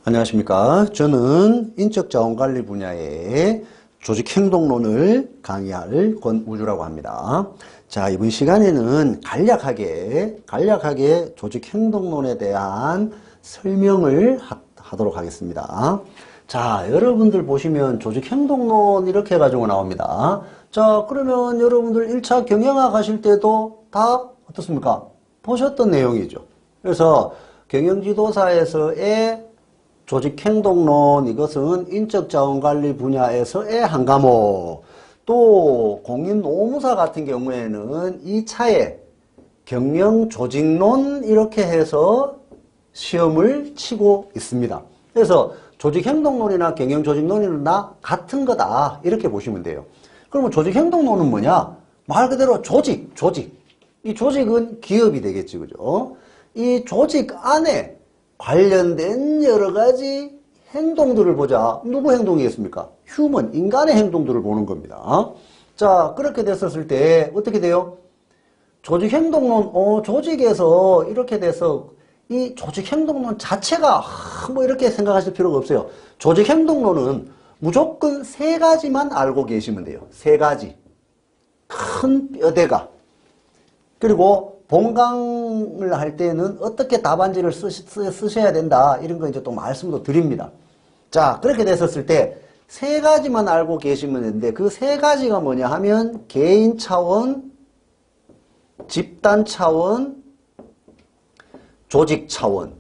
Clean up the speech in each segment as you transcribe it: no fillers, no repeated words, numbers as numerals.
안녕하십니까. 저는 인적자원관리 분야의 조직행동론을 강의할 권우주라고 합니다. 자, 이번 시간에는 간략하게 조직행동론에 대한 설명을 하도록 하겠습니다. 자, 여러분들 보시면 조직행동론 이렇게 해가지고 나옵니다. 자, 그러면 여러분들 1차 경영학 하실 때도 다 어떻습니까? 보셨던 내용이죠. 그래서 경영지도사에서의 조직행동론, 이것은 인적자원관리 분야에서의 한 과목. 또 공인노무사 같은 경우에는 2차에 경영조직론 이렇게 해서 시험을 치고 있습니다. 그래서 조직행동론이나 경영조직론이나 다 같은 거다 이렇게 보시면 돼요. 그러면 조직행동론은 뭐냐? 말 그대로 조직. 이 조직은 기업이 되겠지, 그죠? 이 조직 안에 관련된 여러 가지 행동들을 보자. 누구 행동이겠습니까? 휴먼, 인간의 행동들을 보는 겁니다. 자, 그렇게 됐었을 때 어떻게 돼요? 조직행동론, 조직에서 이렇게 돼서 이 조직행동론 자체가 뭐 이렇게 생각하실 필요가 없어요. 조직행동론은 무조건 세 가지만 알고 계시면 돼요. 세 가지. 큰 뼈대가. 그리고 본강을 할 때는 어떻게 답안지를 쓰셔야 된다. 이런 거 이제 또 말씀도 드립니다. 자, 그렇게 됐었을 때 세 가지만 알고 계시면 되는데 그 세 가지가 뭐냐 하면 개인 차원, 집단 차원, 조직 차원.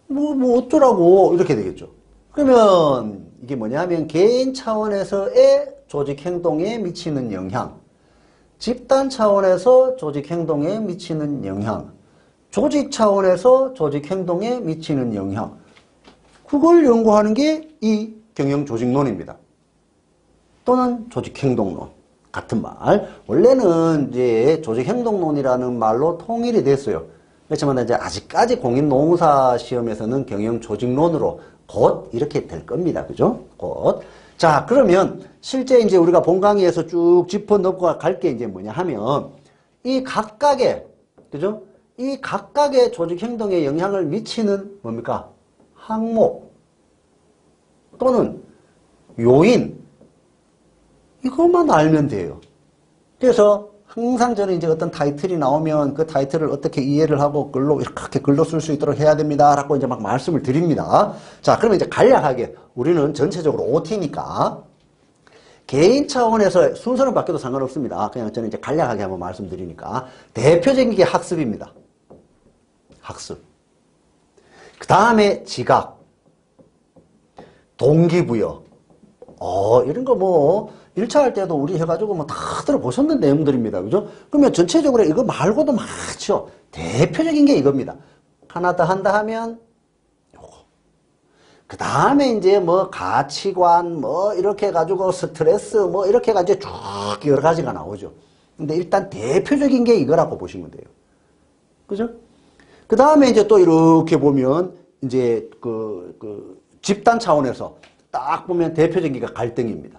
뭐 어쩌라고 이렇게 되겠죠. 그러면 이게 뭐냐 하면 개인 차원에서의 조직 행동에 미치는 영향. 집단 차원에서 조직 행동에 미치는 영향, 조직 차원에서 조직 행동에 미치는 영향, 그걸 연구하는 게 이 경영조직론입니다. 또는 조직행동론 같은 말. 원래는 이제 조직행동론이라는 말로 통일이 됐어요. 그렇지만 이제 아직까지 공인노무사 시험에서는 경영조직론으로 곧 이렇게 될 겁니다. 그죠? 곧. 자, 그러면 실제 이제 우리가 본 강의에서 쭉 짚어 넘어갈 게 이제 뭐냐 하면 이 각각의, 그죠? 이 각각의 조직 행동에 영향을 미치는 뭡니까? 항목 또는 요인, 이것만 알면 돼요. 그래서 항상 저는 이제 어떤 타이틀이 나오면 그 타이틀을 어떻게 이해를 하고 이렇게 글로 쓸 수 있도록 해야 됩니다. 라고 이제 막 말씀을 드립니다. 자, 그러면 이제 간략하게 우리는 전체적으로 OT니까 개인 차원에서 순서는 바뀌어도 상관없습니다. 그냥 저는 이제 간략하게 한번 말씀드리니까 대표적인 게 학습입니다. 학습. 그 다음에 지각, 동기부여. 이런 거 뭐 1차 할 때도 우리 해가지고 뭐 다 들어보셨는 내용들입니다. 그죠? 그러면 전체적으로 이거 말고도 많죠. 대표적인 게 이겁니다. 하나 더 한다 하면 요거. 그 다음에 이제 뭐 가치관 뭐 이렇게 해가지고 스트레스 뭐 이렇게 해가지고 쭉 여러 가지가 나오죠. 근데 일단 대표적인 게 이거라고 보시면 돼요. 그죠? 그 다음에 이제 또 이렇게 보면 이제 그 집단 차원에서 딱 보면 대표적인 게 갈등입니다.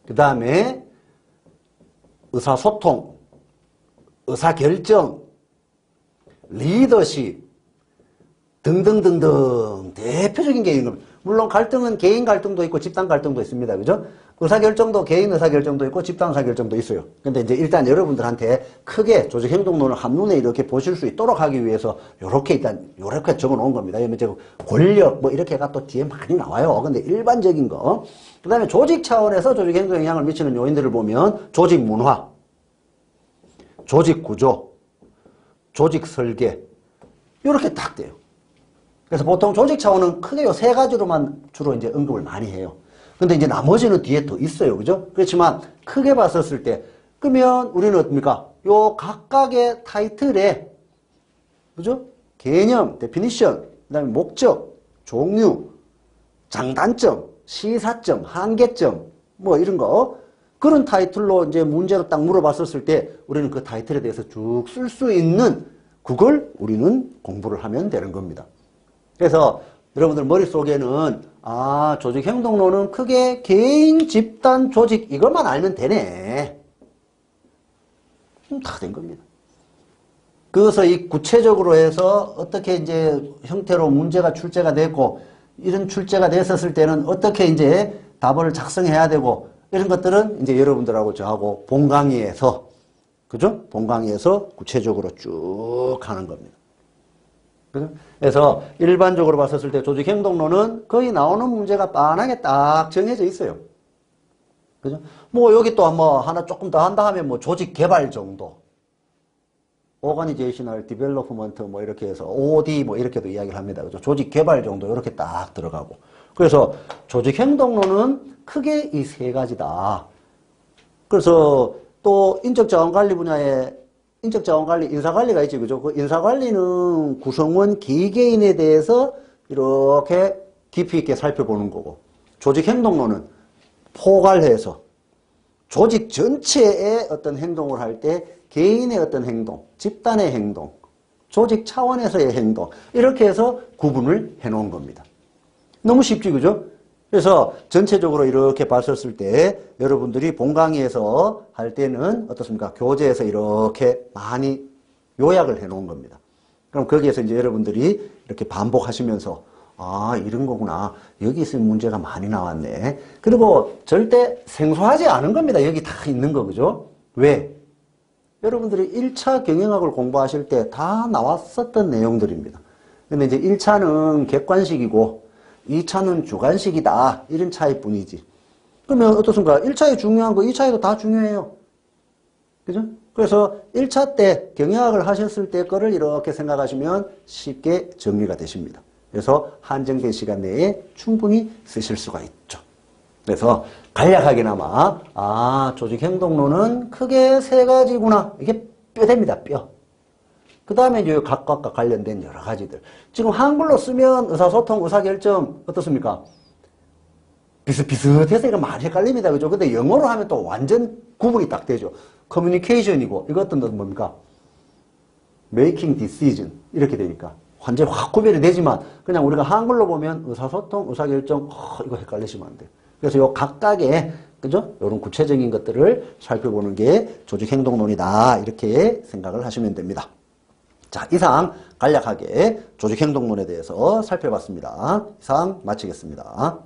그 다음에 의사소통, 의사결정, 리더십 등등등등 대표적인 게 있는 겁니다. 물론 갈등은 개인 갈등도 있고 집단 갈등도 있습니다. 그죠? 의사결정도 개인 의사결정도 있고 집단 의사결정도 있어요. 근데 이제 일단 여러분들한테 크게 조직행동론을 한눈에 이렇게 보실 수 있도록 하기 위해서 이렇게 적어 놓은 겁니다. 제가 권력 뭐 이렇게가 또 뒤에 많이 나와요. 근데 일반적인 거. 그 다음에 조직 차원에서 조직행동에 영향을 미치는 요인들을 보면 조직 문화, 조직 구조, 조직 설계 이렇게 딱 돼요. 그래서 보통 조직 차원은 크게 요 세 가지로만 주로 이제 언급을 많이 해요. 근데 이제 나머지는 뒤에 더 있어요. 그죠? 그렇지만 크게 봤었을 때, 그러면 우리는 어떻습니까? 요 각각의 타이틀에, 그죠? 개념, 데피니션, 그 다음에 목적, 종류, 장단점, 시사점, 한계점, 뭐 이런 거. 그런 타이틀로 이제 문제로 딱 물어봤었을 때 우리는 그 타이틀에 대해서 쭉 쓸 수 있는 그걸 우리는 공부를 하면 되는 겁니다. 그래서 여러분들 머릿속에는 조직행동론은 크게 개인, 집단, 조직 이것만 알면 되네. 다 된 겁니다. 그래서 이 구체적으로 해서 어떻게 이제 형태로 문제가 출제가 됐고, 이런 출제가 됐었을 때는 어떻게 이제 답을 작성해야 되고, 이런 것들은 이제 여러분들하고 저하고 본 강의에서, 그죠? 본 강의에서 구체적으로 쭉 하는 겁니다. 그죠? 그래서 일반적으로 봤었을 때 조직행동론은 거의 나오는 문제가 빤하게 딱 정해져 있어요. 그죠? 뭐 여기 또 뭐 하나 조금 더 한다 하면 뭐 조직 개발 정도. Organizational Development 뭐 이렇게 해서 OD 뭐 이렇게도 이야기를 합니다. 그죠? 조직 개발 정도 이렇게 딱 들어가고. 그래서 조직 행동론은 크게 이 세 가지다. 그래서 또 인적자원관리 분야에 인적자원관리, 인사관리가 있지, 그죠? 그 인사관리는 구성원 개개인에 대해서 이렇게 깊이 있게 살펴보는 거고, 조직행동론은 포괄해서 조직 전체의 어떤 행동을 할 때 개인의 어떤 행동, 집단의 행동, 조직 차원에서의 행동, 이렇게 해서 구분을 해 놓은 겁니다. 너무 쉽지, 그죠? 그래서 전체적으로 이렇게 봤었을 때 여러분들이 본 강의에서 할 때는 어떻습니까? 교재에서 이렇게 많이 요약을 해 놓은 겁니다. 그럼 거기에서 이제 여러분들이 이렇게 반복하시면서 아, 이런 거구나. 여기 있으면 문제가 많이 나왔네. 그리고 절대 생소하지 않은 겁니다. 여기 다 있는 거, 그죠? 왜? 여러분들이 1차 경영학을 공부하실 때 다 나왔었던 내용들입니다. 근데 이제 1차는 객관식이고 2차는 주관식이다. 이런 차이뿐이지. 그러면 어떻습니까? 1차에 중요한 거 2차에도 다 중요해요. 그죠? 그래서 1차 때 경영학을 하셨을 때 거를 이렇게 생각하시면 쉽게 정리가 되십니다. 그래서 한정된 시간 내에 충분히 쓰실 수가 있죠. 그래서 간략하게나마 아, 조직행동론은 크게 세 가지구나. 이게 뼈됩니다. 뼈. 그 다음에 이제 각각과 관련된 여러 가지들. 지금 한글로 쓰면 의사소통, 의사결정 어떻습니까? 비슷비슷해서 이거 많이 헷갈립니다. 그죠? 근데 영어로 하면 또 완전 구분이 딱 되죠. 커뮤니케이션이고 이것도 뭡니까? making decision 이렇게 되니까 완전히 확 구별이 되지만 그냥 우리가 한글로 보면 의사소통, 의사결정 이거 헷갈리시면 안 돼요. 그래서 요 각각의 그죠? 이런 구체적인 것들을 살펴보는 게 조직행동론이다. 이렇게 생각을 하시면 됩니다. 자, 이상 간략하게 조직행동론에 대해서 살펴봤습니다. 이상 마치겠습니다.